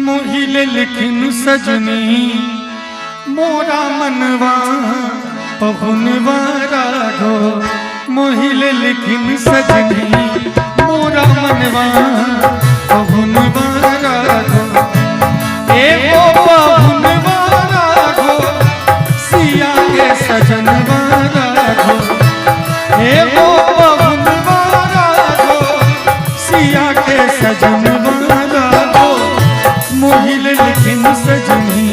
मोहिले लिखिन सजनी मोरा मनवा पहुनवा राघो। मोहिले लिखिन सजनी मोरा मनवा पहुनवा राघो। एगो पहुनवा राघो सिया के सजनवा राघो। एगो पहुनवा राघो सिया के सजनवा राघो। मोहिले लिखिन सजनी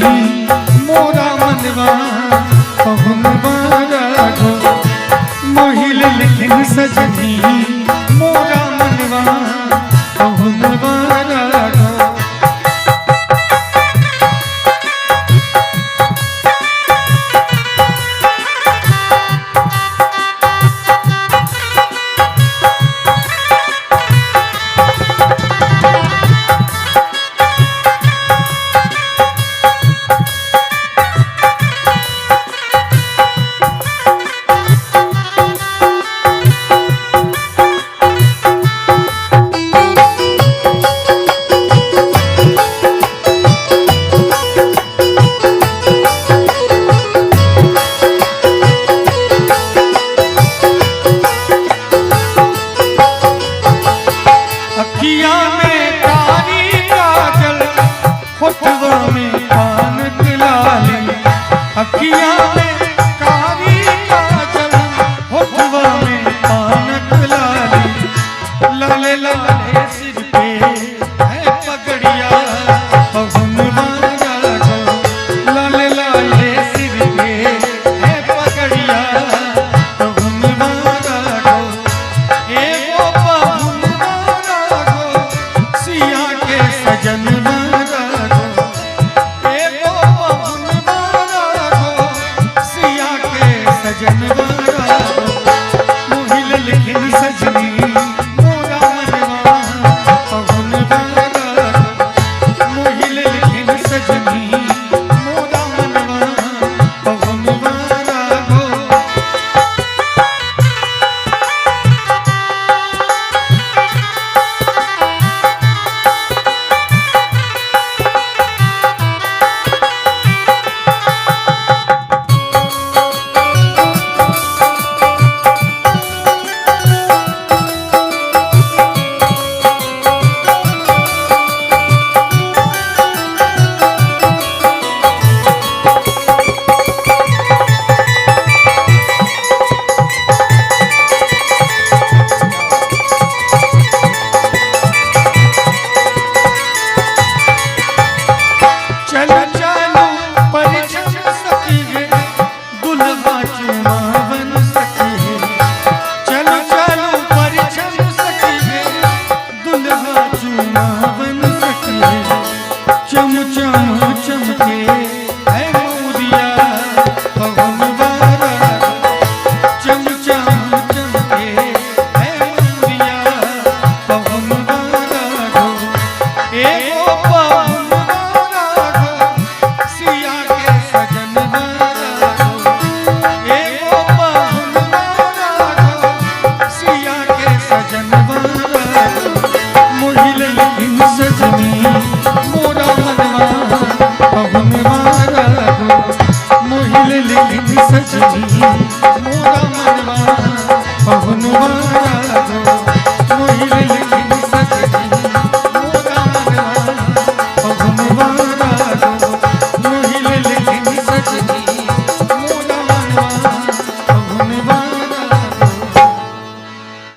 मोरा मनवा पहुनवा राघो। मोहिले लिखिन सजनी मोरा मनवा पहुनवा राघो। अखिया में कारी काजल होठवा में पान लाली। अखिया में कारी काजल होठवा में पान लाली। लाले लाले